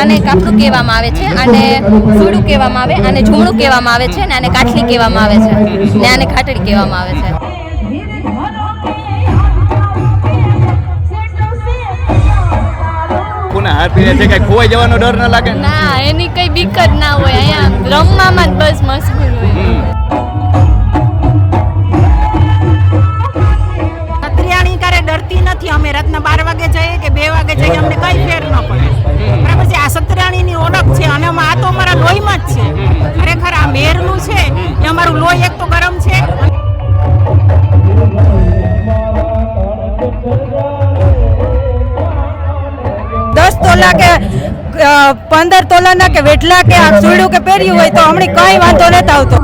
આને કાપડું કહેવામાં આવે છે, આને સૂડું કહેવામાં આવે, આને ઝૂમણું કહેવામાં આવે છે, ને આને કાઠલી કહેવામાં આવે છે, ને આને ખાટડી કહેવામાં આવે છે. હાર પીરે છે, કઈ ખોવાઈ જવાનો ડર ન લાગે? ના, એની કઈ બીક જ ના હોય. અહીંયા રમવામાં જ બસ મશગુલ હોય. સત્રિયાણી કરે ડરતી નથી. અમે રાતના 12 વાગે જઈએ કે 2 વાગે જઈએ, અમને કઈ ફેર ન પડે. બરાબર છે. આ સત્રિયાણીની ઓળખ છે અને આ તો અમારા લોહીમાં જ છે. ખરેખર આ મેરનું છે એ અમારું લોહી એક તો ગરમ છે. 10 તોલા કે 15 તોલાના કે વેટલા કે આ સુડું કે પહેર્યું હોય તો હમણાં કઈ વાંધો નથી આવતો.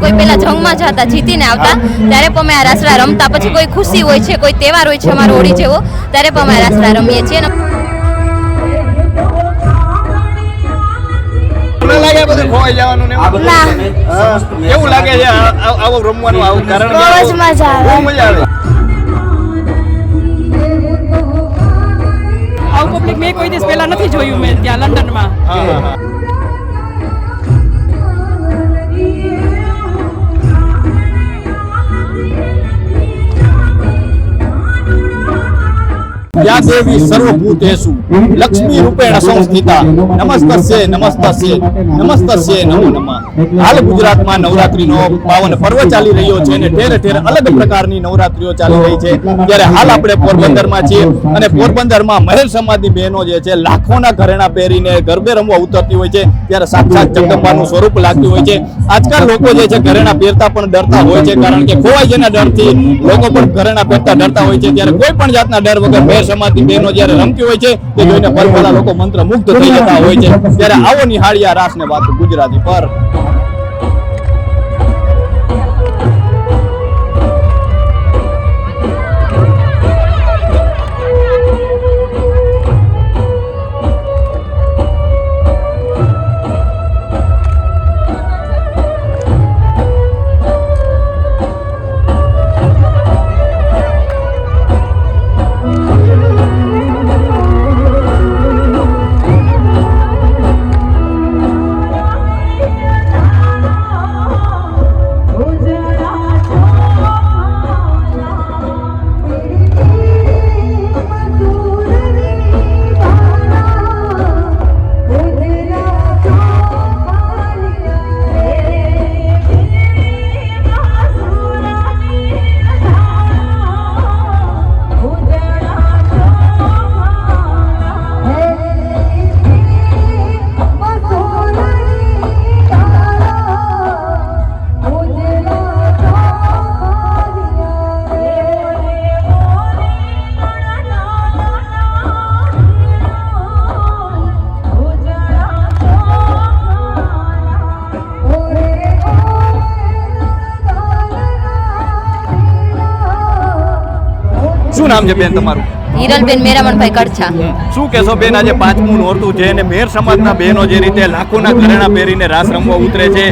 કોઈ પેલા જંગમાં જતા જીતીને આવતા ત્યારે પણ અમે આ રાસડા રમતા. પછી કોઈ ખુશી હોય છે, કોઈ તહેવાર હોય છે અમારો હોળી જેવો, ત્યારે પણ અમે આ રાસડા રમીએ છીએ. લાગે બધું ખોવાઈ જવાનું ને એવું લાગે છે આવું રમવાનું? આવું કારણ બહુ જ મજા આવે. મજા આવે. આવું પબ્લિક મેં કોઈ દિવસ પહેલા નથી જોયું. મેં ત્યાં લંડનમાં યા દેવી સર્વભૂતેષુ લક્ષ્મી રૂપેણ સંસ્થિતા નમસ્તસ્ય નમસ્તસ્ય નમસ્તસ્ય નમો નમઃ. હાલ ગુજરાતમાં નવરાત્રીનો પાવન પર્વ ચાલી રહ્યો છે અને ઠેર ઠેર અલગ પ્રકારની નવરાત્રીઓ ચાલી રહી છે. ત્યારે હાલ આપણે પોરબંદરમાં છીએ અને પોરબંદરમાં મહેર સમાજની બહેનો જે છે લાખોના ઘરેણા પહેરીને ગરબે રમવા ઉતરતી હોય છે. ત્યારે સાક્ષાત જગદંબાનું સ્વરૂપ લાગતું હોય છે. આજકાલ લોકો જે છે ઘરેણા પહેરતા પણ ડરતા હોય છે, કારણ કે ખોવાઈ જેના ડરથી લોકો પણ ઘરેણા પહેરતા ડરતા હોય છે. ત્યારે કોઈ પણ જાતના ડર વગર મહેર સમાજની બહેનો જ્યારે રમતી હોય છે તે જોઈને ભરભરા લોકો મંત્રમુગ્ધ થઈ જતા હોય છે. ત્યારે આવો નિહાળ્યા રાસને વાત ગુજરાતી પર. શું નામ છે બેન તમારું? હિરલબેન મેરામણભાઈ કડછા. શું કહેશો બેન, આજે 5મું નોરતું છે અને મેર સમાજના બહેનો જે રીતે લાખોના ઘરેણા પહેરીને રાસ રમવા ઉતરે છે,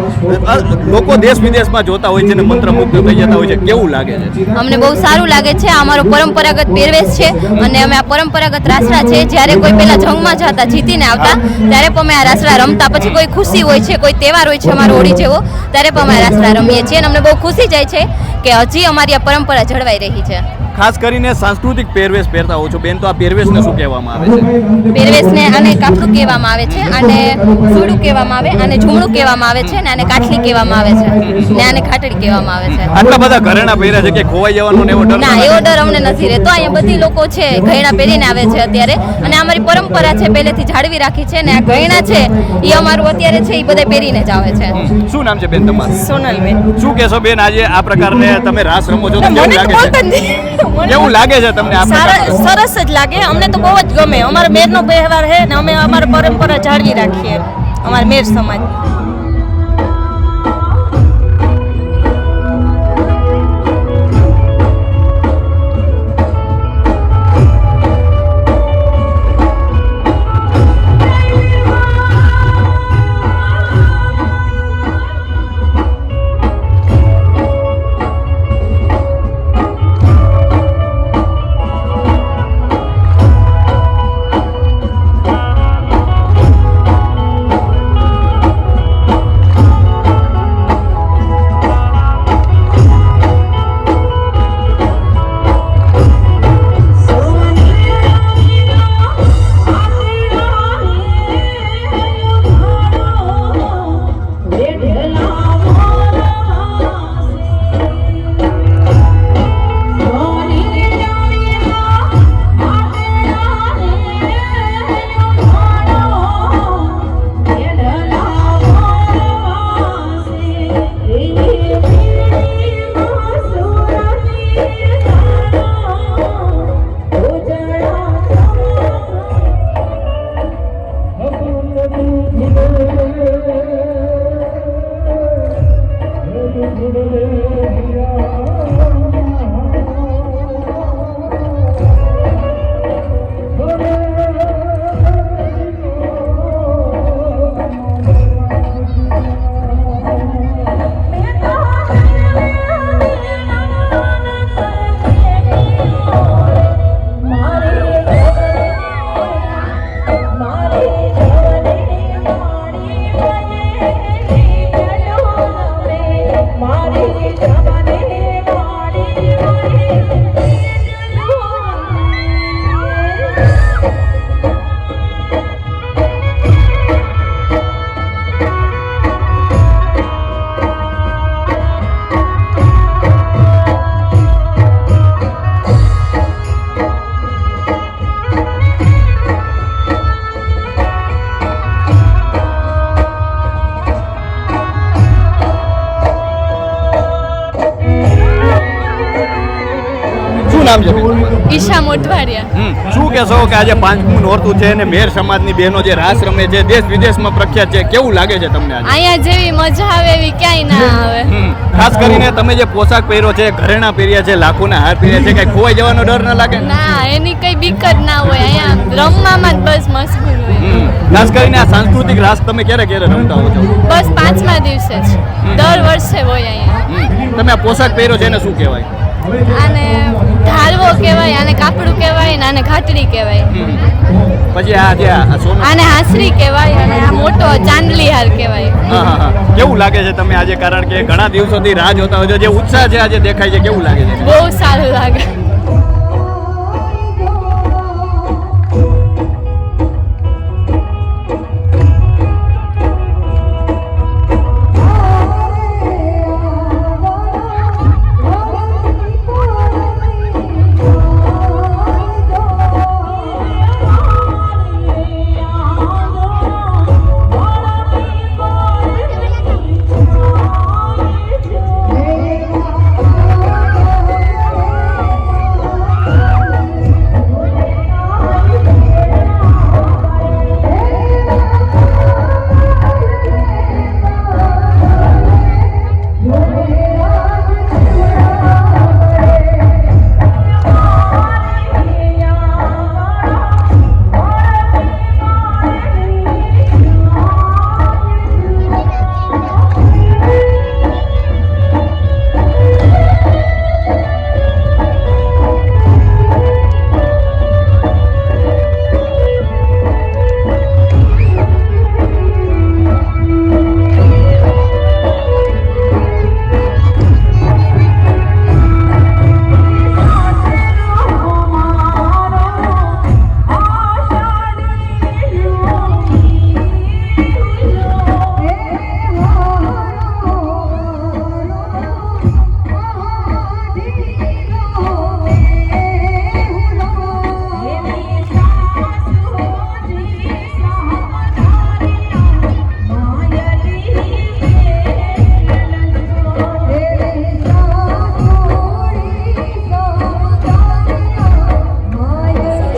લોકો દેશ વિદેશમાં જોતા હોય છે અને મંત્રમુગ્ધ થઈ જતા હોય છે, કેવું લાગે છે? અમને બહુ સારું લાગે છે. અમારો પરંપરાગત પહેરવેશ છે અને અમે આ પરંપરાગત રાસડા છે. જ્યારે કોઈ પેલા જંગમાં જતા જીતીને આવતા ત્યારે પણ અમે આ રાસડા રમતા. પછી કોઈ ખુશી હોય છે, કોઈ તહેવાર હોય છે અમારો હોળી જેવો, ત્યારે પણ અમે આ રાસડા રમીએ છીએ અને અમને બહુ ખુશી જાય છે કે હજી અમારી આ પરંપરા જળવાઈ રહી છે. ખાસ કરીને સાંસ્કૃતિક પહેરવેશ પહેરતા હો છો બેન, તો આ પહેરવેશને શું કહેવામાં આવે છે? પહેરવેશને આને કાપડું કહેવામાં આવે છે, આને સૂડું કહેવામાં આવે, આને ઝૂમણું કહેવામાં આવે છે, ને આને કાઠલી કહેવામાં આવે છે, ને આને ખાટડી કહેવામાં આવે છે. આટલા બધા ઘરેણા પહેર્યા છે કે ખોવાઈ જવાનો એવો ડર? ના, એવો ડર અમને નથી રહેતો. અહીંયા બધી લોકો છે ઘરેણા પહેરીને આવે છે અત્યારે, અને અમારી પરંપરા છે પહેલેથી જાળવી રાખી છે. ને આ ઘરેણા છે એ અમારું અત્યારે છે એ બધા પહેરીને જ આવે છે. શું નામ છે બેન તમારું? સોનલબેન. શું કહેશો બેન, આજે આ પ્રકારને તમે રાસ રમો છો, કેવું લાગે છે? કેવું લાગે છે તમને? સરસ જ લાગે. અમને તો બહુ જ ગમે. અમારો મેરનો તહેવાર છે ને અમે અમારી પરંપરા જાળવી રાખીએ અમારા મેર સમાજ. શું નામ છે બેન? ઈશા મોઢવાડિયા. શું કહેશો કે આજે પાંચમું નોરતું છે અને મેર સમાજની બહેનો જે રાસ રમે છે દેશ વિદેશમાં પ્રખ્યાત છે, કેવું લાગે છે તમને આજે? અહીંયા જેવી મજા આવે એવી ક્યાંય ના આવે. ખાસ કરીને તમે જે પોશાક પહેર્યો છે, ઘરેણા પહેર્યા છે, લાખોના હાર પહેર્યા છે, કઈ ખોવાઈ જવાનો ડર ન લાગે? ના, એની કઈ બીક જ ના હોય. અહીંયા રમવામાં જ બસ મશગુલ હોય. ખાસ કરીને આ સાંસ્કૃતિક રાસ તમે ક્યારે ક્યારે રમતા હો છો? બસ 5મા દિવસે જ દર વર્ષે હોય અહીંયા. તમે આ પોશાક પહેર્યો છે એને શું કહેવાય? આને ઢાલવો કહેવાય, આને કાપડું કહેવાય ને આને ઘાટડી કહેવાય. પછી આ જે આ સોનું, આને હાસરી કહેવાય અને આ મોટો ચાંદલી હાર કહેવાય. હા હા હા, કેવું લાગે છે તમે આજે? કારણ કે ઘણા દિવસોથી રાહ જોતા હોય છો, જે ઉત્સાહ છે આજે દેખાય છે, કેવું લાગે છે? બહુ સારું લાગે.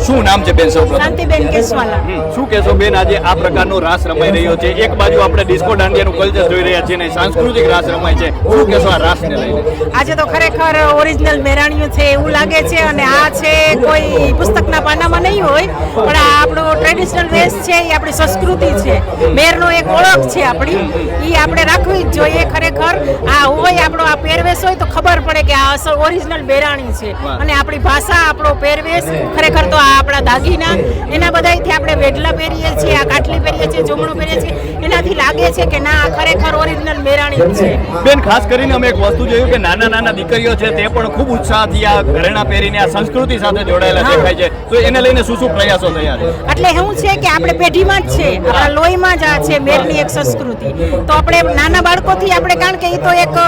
શું નામ છે બેન? સૌપ્રથમ શાંતિબેન કેસવાલા. શું કહેશો બેન, આજે આ પ્રકારનો રાસ રમાઈ રહ્યો છે? એક બાજુ આપણે ડિસ્કો દાંડિયાનું કલ્ચર જોઈ રહ્યા છીએ ને સાંસ્કૃતિક રાસ રમાય છે, શું કહેશો આ રાસને લઈને? આજે તો ખરેખર ઓરિજિનલ મેરાણીઓ છે એવું લાગે છે અને આ છે કોઈ પુસ્તકના પાનામાં નહીં હોય પણ આ આપણો ટ્રેડિશનલ વેશ છે, એ આપણી સંસ્કૃતિ છે, મેરનો એક ઓળખ છે આપણી, એ આપણે રાખવી જ જોઈએ. ખરેખર આ હોય આપણો આ પહેરવેશ હોય તો ખબર પડે કે આ અસલ ઓરિજિનલ મેરાણી છે અને આપણી ભાષા, આપણો પહેરવેશ, ખરેખર તો આ આપણા દાગીના, એના બધાથી આપણે વેઢલા પહેરીએ છીએ, આ કાટલી પહેરીએ છીએ, જોમણું પહેરીએ છીએ, એનાથી લાગે છે કે ના ખરેખર ઓરિજિનલ મેરાણી છે. બેન, ખાસ કરીને અમે એક વસ્તુ જોયું કે નાના નાના દીકરીઓ છે તે પણ ખૂબ ઉત્સાહથી આ ઘરેણા પહેરીને આ સંસ્કૃતિ સાથે જોડાયેલા દેખાય છે, તો એને લઈને શું શું પ્રયાસો થયા છે? એટલે એવું છે કે આપણે પેઢીમાં જ છે, આપણા લોહીમાં જ આ છે મેરની એક સંસ્કૃતિ. તો આપણે નાના બાળકોથી આપણે, કારણ કે એ તો એક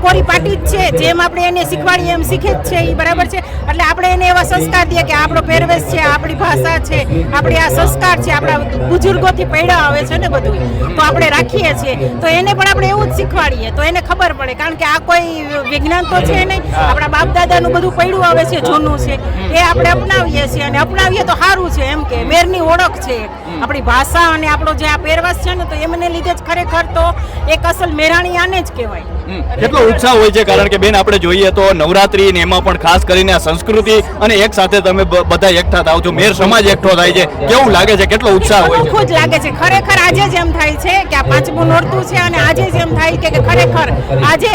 ટકોરી પાટી જ છે, જેમ આપણે એને શીખવાડીએ એમ શીખે જ છે એ, બરાબર છે. એટલે આપણે એને એવા સંસ્કાર દઈએ કે આપણો પહેરવેશ છે, આપણી ભાષા છે, આપણી આ સંસ્કાર છે, આપણા બુજુર્ગોથી પૈડા આવે છે ને બધું, તો આપણે રાખીએ છીએ. તો એને પણ આપણે એવું જ શીખવાડીએ તો એને ખબર પડે, કારણ કે આ કોઈ વિજ્ઞાન તો છે નહીં, આપણા બાપ દાદાનું બધું પૈડું આવે છે, જૂનું છે, એ આપણે અપનાવીએ છીએ અને અપનાવીએ તો સારું છે. એમ કે મેરની ઓળખ છે આપણી ભાષા અને આપણો જે આ પહેરવેશ છે ને, તો એમને લીધે જ ખરેખર તો એક અસલ મેરાણી આને જ કહેવાય. કેટલો ઉત્સાહ હોય છે, કારણ કે બેન આપણે જોઈએ તો નવરાત્રી ને એમાં પણ ખાસ કરીને આ સંસ્કૃતિ અને એક સાથે તમે બધા એકઠા થાવ છો, મેર સમાજ એકઠો થાય છે, કેવું લાગે છે, કેટલો ઉત્સાહ હોય છે? ખૂબ જ લાગે છે ખરેખર. આજે જ એમ થાય છે કે આ પાંચમું નોરતું છે અને આજે જ એમ થાય કે ખરેખર આજે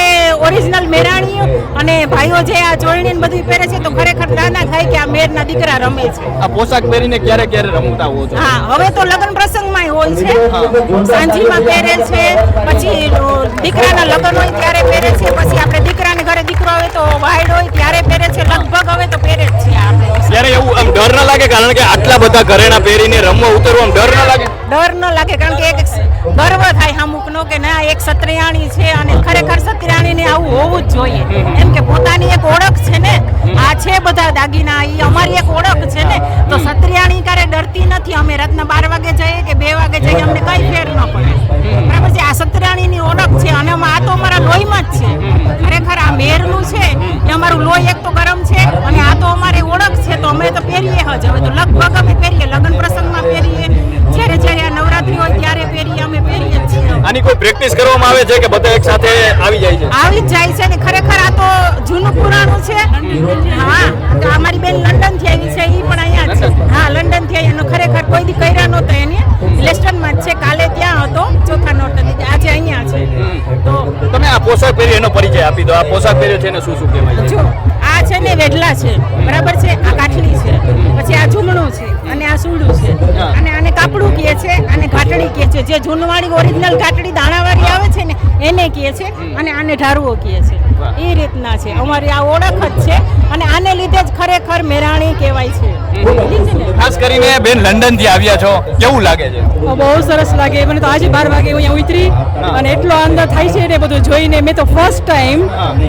ઓરિજિનલ મેરાણીઓ અને ભાઈઓ જે આ ચોળણી ને બધું પહેરે છે, તો ખરેખર દાદા થાય કે આ મેરના દીકરા રમે છે. આ પોશાક પહેરીને ક્યારે ક્યારે રમતા હો છો? હા, હવે તો લગ્ન પ્રસંગમાં હોય છે, સાંજીમાં પહેરે છે, પછી દીકરાના લગ્ન હોય ત્યારે પહેરે છે, પછી આપણે દીકરાને ઘરે દીકરો હોય તો વાઈડ હોય ત્યારે પહેરે છે, લગભગ હવે તો પહેરે જ છે આપણે. ત્યારે એવું આમ ડર ના લાગે, કારણ કે આટલા બધા ઘરેણા પહેરીને રમવા ઉતરવા આમ ડર ના લાગે? ડર ન લાગે, કારણ કે એક ગર્વ થાય અમુકનો કે ના એક સત્રિયાણી છે અને ખરેખર સત્રિયાણીને આવું હોવું જ જોઈએ. એમ કે પોતાની એક ઓળખ છે ને, આ છે બધા દાગીના, એ અમારી એક ઓળખ છે ને, તો સત્રિયાણી ક્યારે ડરતી નથી. અમે રાતના 12 વાગે જઈએ કે 2 વાગે જઈએ, અમને કઈ ફેર ન પડે, બરાબર છે. આ સત્રિયાણીની ઓળખ છે અને આ તો અમારા લોહીમાં જ છે. ખરેખર આ મેરનું છે એ અમારું લોહી એક તો ગરમ છે અને આ તો અમારી ઓળખ છે, તો અમે તો પહેરીએ જ. હવે તો લગભગ અમે પહેરીએ, લગ્ન પ્રસંગમાં પહેરીએ, જ્યારે જ્યારે આ નવરાત્રી હોય ત્યારે પહેરીએ, અમે પહેરીએ જ છીએ. આની કોઈ પ્રેક્ટિસ કરવામાં આવે છે કે બધા એક સાથે આવી જાય છે? આવી જ જાય છે ને, ખરેખર આ તો જૂનું પુરાણું છે. હા, તો અમારી બેન લંડન થી આવી છે, એ પણ અહીંયા જ છે. હા, લંડન થી આવી, એનો ખરેખર કોઈ દી કર્યા નહોતો, એને લેસ્ટનમાં જ છે. કાલે ત્યાં હતો ચોથા નોરતા, આજે અહીંયા છે. તો તમે આ પોશાક પહેરી એનો પરિચય આપી દો. આ પોશાક પહેર્યો છે એને શું શું કહેવાય? જો આ છે ને વેઢલા છે, બરાબર છે, આ કાઠલી છે, પછી આ ઝૂમણું છે અને આ સૂડું છે, અને આને કાપડું કહે છે, અને ઘાટડી કહે છે. જે જૂનવાળી ઓરિજિનલ ઘાટડી દાણાવાળી આવે છે ને એને કહે છે, અને આને ઢારવો કહે છે. એ રીતના છે અમારી આ ઓળખ જ છે, અને આને લીધે જ ખરેખર મેરાણી કહેવાય છે. ખાસ કરીને બેન લંડન થી આવ્યા છો, કેવું લાગે છે? બહુ સરસ લાગે મને તો. આજે 12 વાગે અહીંયા ઉતરી અને એટલો આનંદ થાય છે ને બધું જોઈને. મેં તો ફર્સ્ટ ટાઈમ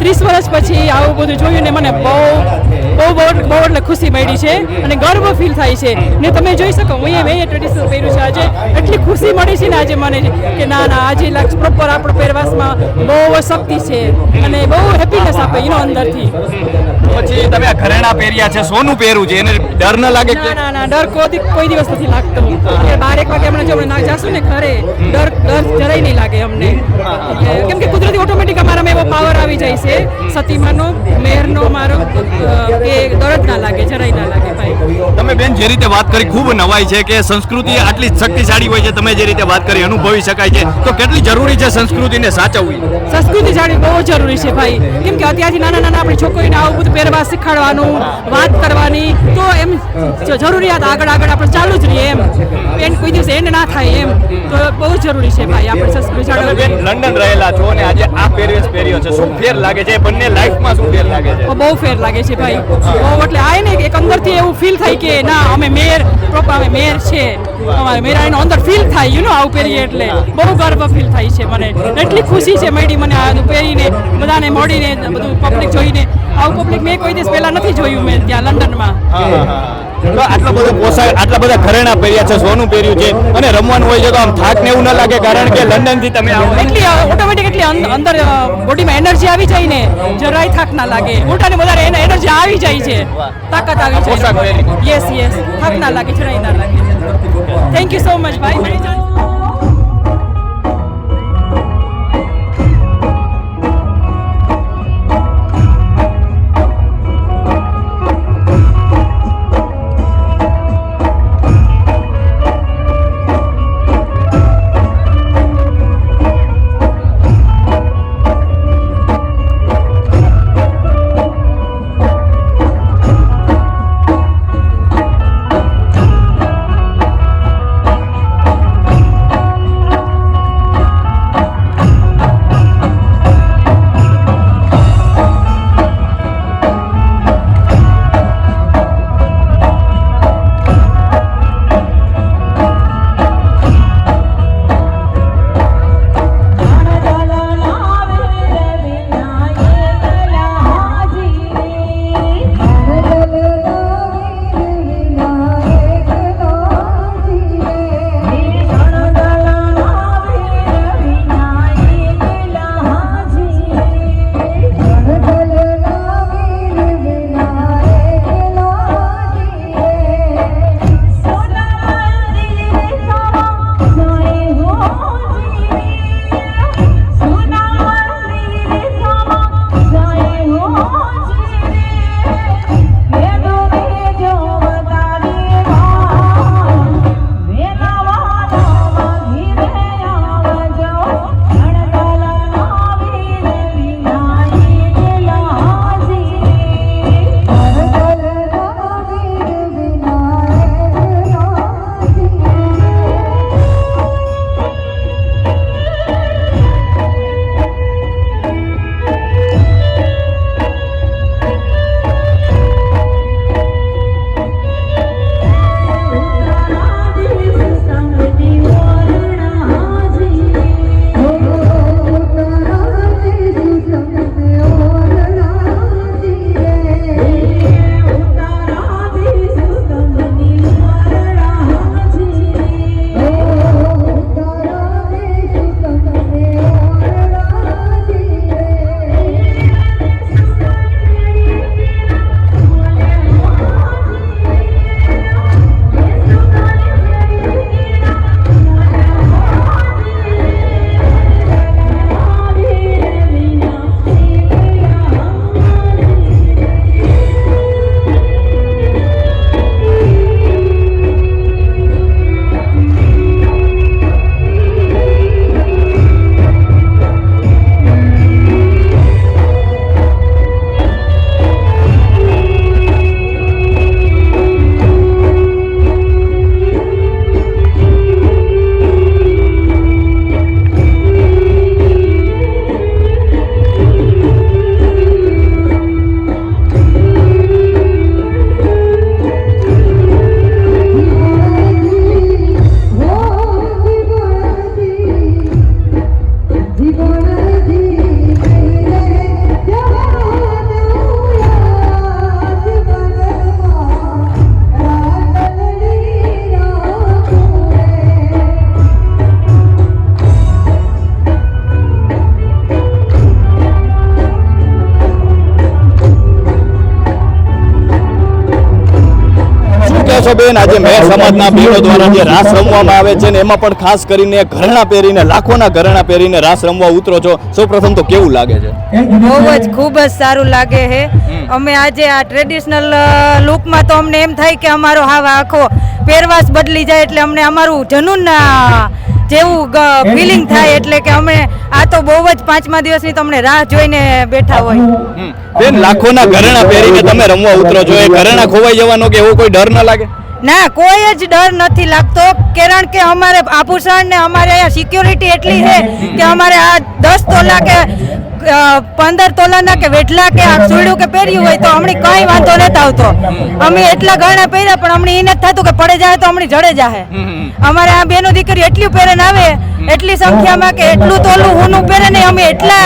30 વર્ષ પછી આવું બધું જોયું ને મને બહુ એટલે ખુશી મળી છે અને ગર્વ ફીલ થાય છે. ને તમે જોઈ શકો, મેં ટ્રેડિશનલ પહેર્યું છે આજે, એટલી ખુશી મળી છે ને આજે મને કે ના આજે પ્રોપર આપણો પહેરવાસમાં બહુ શક્તિ છે અને બહુ હેપીનેસ આપે એનો અંદરથી. પછી તમે આ ઘરેણા પહેર્યા છે, સોનું પહેર્યું છે, એને ડર ન લાગે? ના, ડર કોઈ દિવસ નથી લાગતો. 12 વાગે હમણાં જો ના જાશું ને ઘરે, ડર જરાય નહીં લાગે અમને, કેમ કે કુદરતી ઓટોમેટિક અમારામાં એવો પાવર આવી જાય છે સતીમાનો, મેરનો મારો, કે ડર જ ના લાગે, જરાય ના લાગે ભાઈ. તમે બેન જે રીતે વાત કરી ખૂબ નવાઈ છે કે સંસ્કૃતિ આટલી શક્તિશાળી હોય છે, તમે જે રીતે વાત કરી અનુભવી શકાય છે, તો કેટલી જરૂરી છે સંસ્કૃતિને સાચવવી? સંસ્કૃતિ જાણવી બહુ જરૂરી છે ભાઈ, કેમ કે અત્યારથી નાના આપણી છોકરીને આવું બધું પહેરવા શીખવાડવાનું, વાત કરવાની, તો એમ જરૂરિયાત આગળ આપણે ચાલુ જ રહીએ એમ કોઈ દિવસ એન્ડ ના થાય એમ, તો બહુ જરૂરી છે ભાઈ આપણે સંસ્કૃતિ જાળવવી. બેન લંડન રહેલા છો અને આજે આ પહેરવેશ પહેર્યો છે, શું ફેર લાગે છે? બંને લાઈફમાં શું ફેર લાગે છે? બહુ ફેર લાગે છે ભાઈ, બહુ. એટલે આ ને એક અંદરથી એવું ફીલ થાય કે ના અમે પ્રોપર અમે મેર છે, અમારે મેરાણીનો અંદર ફીલ થાય, આવું પહેરીએ એટલે બહુ ગર્વ ફીલ થાય છે મને. એટલી ખુશી છે મળી મને આ પહેરીને, બધાને મળીને, બધું પબ્લિક જોઈને. આવું પબ્લિક મેં કોઈ દિવસ પહેલા નથી જોયું મેં ત્યાં લંડનમાં. તો આટલા બધા પોશાક, આટલા બધા ઘરેણા પહેર્યા છે, સોનું પહેર્યું છે અને રમવાનું હોય છે, તો આમ થાક ને એવું ન લાગે? કારણ કે લંડન થી તમે આવો એટલી ઓટોમેટિક એટલી અંદર બોડીમાં એનર્જી આવી જાય ને, જરાય થાક ના લાગે. મોટાને વધારે એનર્જી આવી જાય છે, તાકાત આવી જાય. યસ, થાક ના લાગે, જરાય ના લાગે. થેન્ક યુ સો મચ ભાઈ. કહેશો બેન, આજે મેર સમાજના બહેનો દ્વારા જે રાસ રમવામાં આવે છે ને એમાં પણ ખાસ કરીને ઘરેણાં પહેરીને, લાખોના ઘરેણાં પહેરીને રાસ રમવા ઉતરો છો, સૌપ્રથમ તો કેવું લાગે છે? બહુ જ ખૂબ જ સારું લાગે છે. અમે આજે આ ટ્રેડિશનલ લુકમાં તો અમને એમ થાય કે અમારો આખો પહેરવાશ બદલી જાય, એટલે અમને અમારું જનૂન જેવું ફિલિંગ થાય, એટલે કે અમે આ તો બહુ જ 5મા દિવસની તો અમને રાહ જોઈને બેઠા હોય. બેન, લાખોના ઘરેણાં પહેરીને તમે રમવા ઉતરો છો, એ ઘરેણાં ખોવાઈ જવાનો કે એવો કોઈ ડર ન લાગે? ના, કોઈ જ ડર નથી લાગતો, કારણ કે અમારે આભૂષણ ને અમારે અહીંયા સિક્યોરિટી એટલી છે કે અમારે આ 10 તોલા કે 15 તોલાના કે વેઢલા કે સુઈડું કે પહેર્યું હોય તો અમને કઈ વાંધો નથી આવતો. અમે એટલા ઘણા પહેર્યા પણ અમને એ નથી થતું કે પડે જાય તો અમને જડે જાય. અમારે આ બેનો દીકરી એટલી પહેરીને આવે, એટલી સંખ્યામાં કે એટલું તોલું ઊનું પહેરે નહીં, અમે એટલા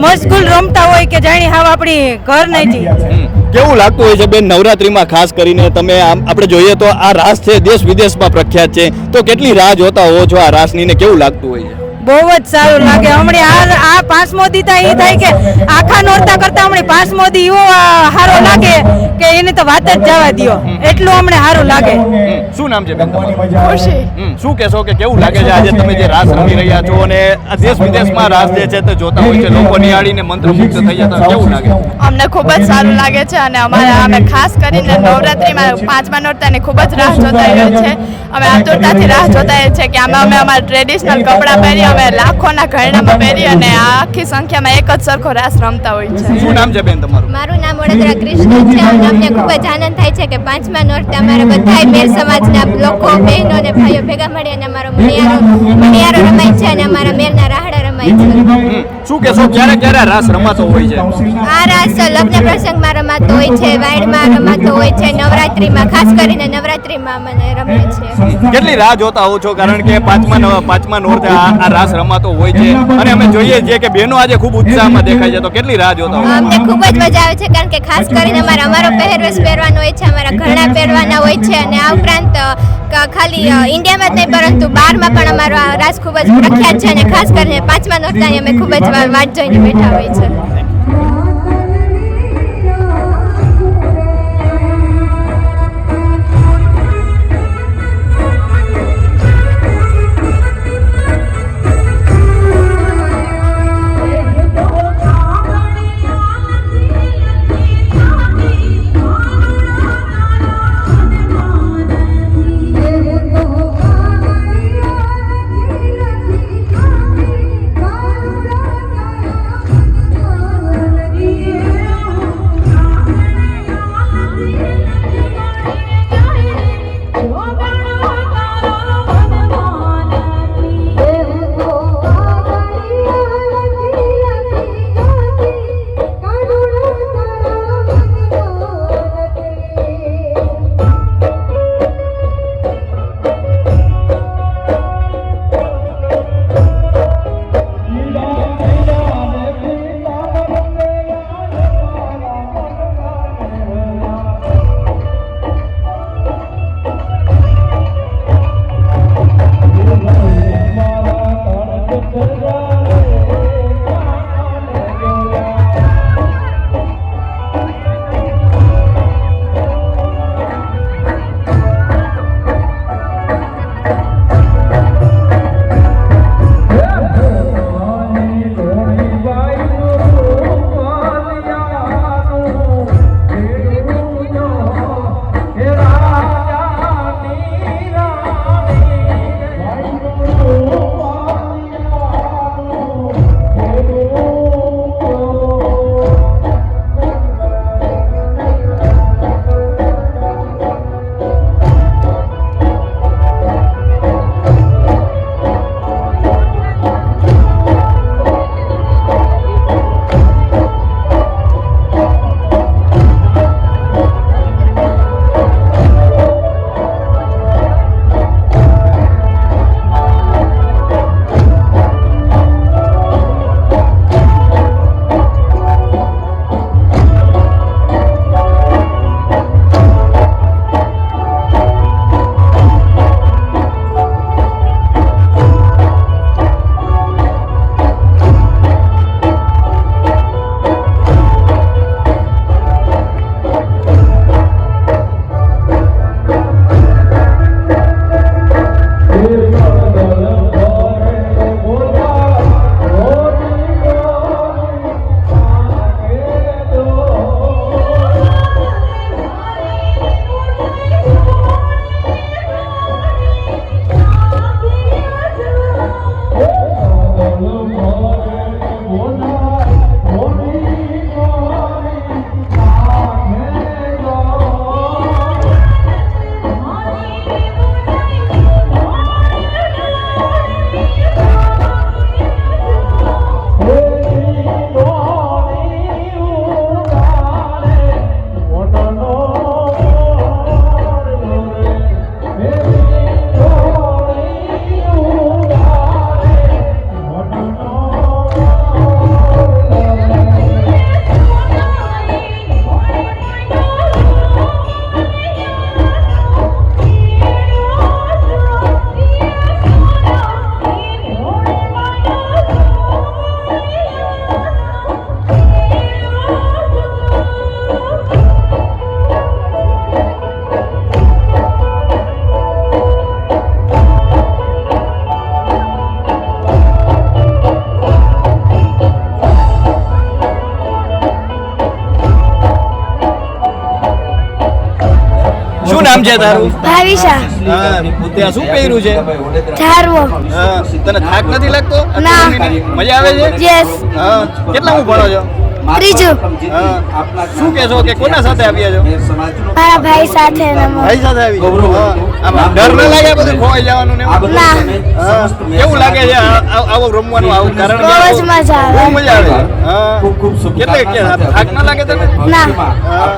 મશગુલ રમતા હોય કે જાણી હાવ આપણી ઘર નહીં જી. કેવું લાગતું હોય છે બેન નવરાત્રીમાં? ખાસ કરીને તમે આપણે જોઈએ તો આ રાસ છે દેશ વિદેશમાં પ્રખ્યાત છે, તો કેટલી રાહ જોતા હોવો છો આ રાસની ને કેવું લાગતું હોય છે? બહુ જ સારું લાગે. હમણાં આ 5મો દી એ થાય કે આખા નોરતા કરતા હમણાં 5મો દી એવો સારો લાગે કે એને તો વાત જ જવા દો, એટલું હમણાં સારું લાગે. શું નામ છે બેન તમારું? શું કહેશો કે કેવું લાગે છે આજે તમે જે રાસ રમી રહ્યા છો અને આ દેશ વિદેશમાં રાસ જે છે તે જોતા હોય છે લોકો, નિહાળીને મંત્રમુગ્ધ થઈ જતા, કેવું લાગે? અમને ખૂબ જ સારું લાગે છે અને અમે ખાસ કરીને નવરાત્રિમાં 5મા નોરતાની ખૂબ જ રાહ જોતા હોઈએ છીએ. અમે આતુરતાથી રાહ જોતા હોઈએ છીએ કે અમે અમારા ટ્રેડિશનલ કપડાં પહેરી, અમે લાખોના ઘરેણામાં પહેરી અને આખી સંખ્યામાં એક જ સરખો રાસ રમતા હોય છે. શું નામ છે બેન તમારું? મારું નામ વડોદરા કૃષ્ણ છે અને અમને ખૂબ જ આનંદ થાય છે કે 5મા નોરતા અમારા બધાય મેર સમાજના લોકો, બહેનો અને ભાઈઓ ભેગા મળી અને અમારો મણિયારો રમાય છે અને અમારા મેરના રાહડા રમાય છે. શું કહેશો, ક્યારે ક્યારે રાસ રમાતો હોય છે? આ રાસ લગ્ન પ્રસંગમાં રમાતો હોય છે, વાયડમાં રમાતો હોય છે, નવરાત્રીમાં, ખાસ કરીને નવરાત્રીમાં મને રમે છે. કેટલી રાહ જોતા હોવ છો? કારણ કે 5મા નોરતે આ રાસ રમાતો હોય છે અને અમે જોઈએ છીએ કે બહેનો આજે ખૂબ ઉત્સાહમાં દેખાય છે, તો કેટલી રાહ જોતા હોવ? અમને ખૂબ જ મજા આવે છે, કારણ કે ખાસ કરીને અમારો પહેરવેશ પહેરવાનો હોય છે, અમારા ઘરેણાં પહેરવાના હોય છે અને આ ઉપરાંત ખાલી ઇન્ડિયામાં જ નહીં પરંતુ બહારમાં પણ અમારો આ રાસ ખૂબ જ પ્રખ્યાત છે અને ખાસ કરીને 5મા નોરતાની અમે ખૂબ જ વાટ જોઈને બેઠા હોય છે. નામ છે તારું? ભાવિશા હા, તે શું પહેર્યું છે? ધારવો હા, તને થાક નથી લાગતો? ના. મજા આવે છે? યસ હા, કેટલા હું ભણો છો? ત્રીજું હા, શું કહેશો કે કોના સાથે આવ્યા છો? મારા ભાઈ સાથે ને મમ્મી. ભાઈ સાથે આવી? હા, આમાં ડર ન લાગે બધું ખોવાઈ જવાનું ને એવું? ના હા, કેવું લાગે છે આવું રમવાનું આવું કારણ બહુ જ મજા આવે. બહુ મજા આવે. હા, કેટલે કે થાક ન લાગે તને? ના હા.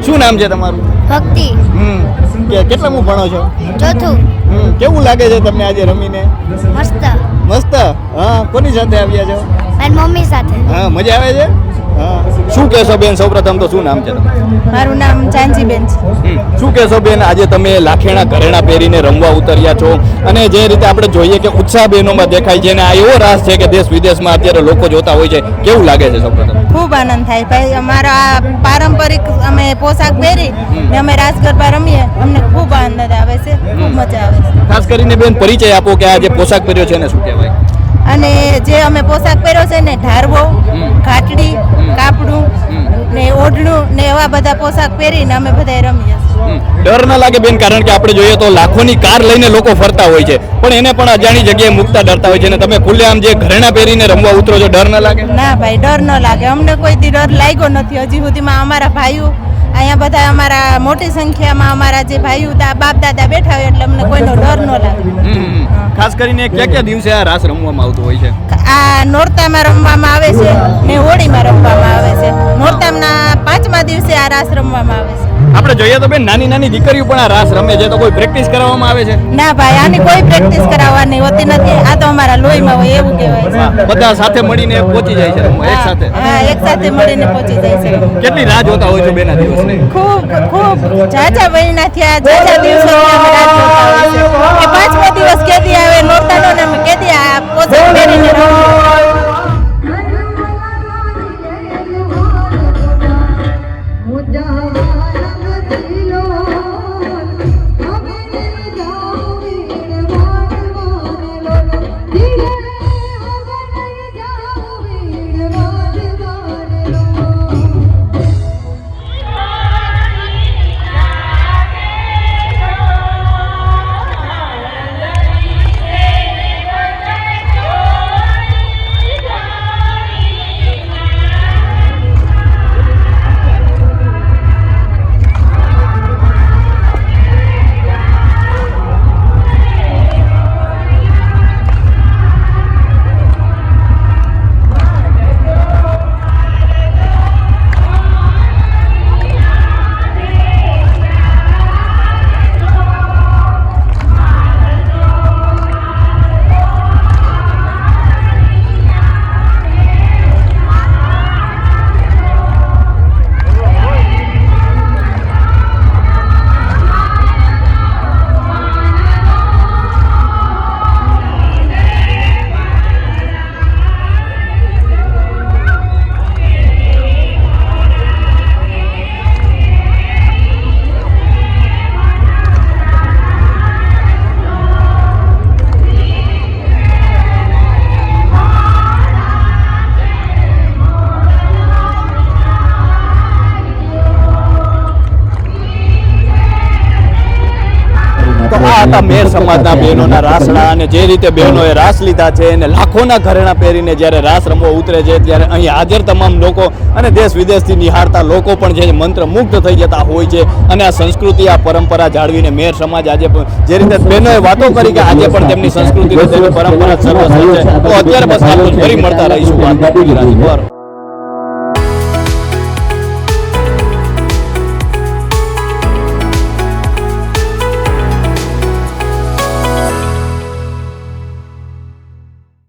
શું નામ છે તમારું? ભક્તિ કેટલામું ભણો છો? ચોથું કેવું લાગે છે તમને આજે રમીને? મસ્ત મસ્ત. હા, કોની સાથે આવ્યા છો? મારી મમ્મી સાથે. હા, મજા આવે છે? હા, શું કહેશો બેન? સૌપ્રથમ તો શું નામ છે તમારું? મારું નામ ચાંચીબેન છે. શું કહેશો બેન, આજે તમે લાખેણા ઘરેણા પહેરીને રમવા ઉતર્યા છો અને જે રીતે આપણે જોઈએ કે ઉત્સાહ બહેનોમાં દેખાય છે અને આ એવો રાસ છે કે દેશ વિદેશમાં અત્યારે લોકો જોતા હોય છે, કેવું લાગે છે સૌપ્રથમ? ખૂબ આનંદ થાય ભાઈ. અમારા આ પારંપરિક અમે પોશાક પહેરી ને અમે રાસ ગરબા રમીએ, અમને ખૂબ આનંદ આવે છે, ખૂબ મજા આવે છે. ખાસ કરીને બેન પરિચય આપો કે આ જે પોશાક પહેર્યો છે એને શું કહેવાય? અને જે અમે પોશાક પહેર્યો છે ને ઢારવો, ઘાટડી, કાપડું ને ઓઢણું ને એવા બધા પોશાક પહેરીને અમે બધા રમીએ છીએ. ડર ના લાગે બેન? કારણ કે આપણે જોઈએ તો લાખોની કાર લઈને લોકો ફરતા હોય છે, પણ એને પણ અજાણી જગ્યાએ મૂકતા ડરતા હોય છે અને તમે ખુલ્લેઆમ જે ઘરેણા પહેરીને રમવા ઉતરો છો, ડર ના લાગે? ના ભાઈ, ડર ન લાગે. અમને કોઈ દી ડર લાગ્યો નથી હજી સુધીમાં. અમારા ભાઈઓ અહીંયા બધા અમારા મોટી સંખ્યામાં અમારા જે ભાઈઓ બાપ દાદા બેઠા હોય એટલે અમને કોઈનો ડર ન લાગે. ખાસ કરીને કયા દિવસે આ રાસ રમવામાં આવતો હોય છે? આ નોરતામાં રમવામાં આવે છે ને હોળીમાં રમવામાં આવે છે. નોરતાના 5મા દિવસે આ રાસ રમવામાં આવે છે. આપણે જોઈએ તો બેન નાની નાની દીકરીઓ પણ આ રાસ રમે છે, તો કોઈ પ્રેક્ટિસ કરાવવામાં આવે છે? ના ભાઈ, આની કોઈ પ્રેક્ટિસ કરાવવાની હોતી નથી. આ તો અમારા લોહીમાં હોય એવું કહેવાય છે. બધા સાથે મળીને પહોંચી જાય છે રમવા એક સાથે? હા, એક સાથે મળીને પહોંચી જાય છે. કેટલી રાહ જોતા હોય છો બેન આ દિવસની? ખૂબ ખૂબ ઝાઝા મહિના થયા, ઝાઝા દિવસો અમે રાહ જોતા હોય છે કે 5મો દિવસ કેદી આવે નોરતાનો ને અમે કેદી આ પોશાક પહેરીને રમવું. તો આ હતા મેર સમાજના બહેનોના રાસડા, અને જે રીતે બહેનોએ રાસ લીધા છે અને લાખોના ઘરેણા પહેરીને જ્યારે રાસ રમવા ઉતરે છે ત્યારે અહીં હાજર તમામ લોકો અને દેશ વિદેશથી નિહાળતા લોકો પણ છે મંત્રમુગ્ધ થઈ જતા હોય છે. અને આ સંસ્કૃતિ, આ પરંપરા જાળવીને મેર સમાજ આજે પણ જે રીતે બહેનોએ વાતો કરી કે આજે પણ તેમની સંસ્કૃતિ તેમની પરંપરા સર્વસ્વ છે, તો અત્યારે બસ આપણે ફરી મળતા રહીશું ગુજરાતી પર.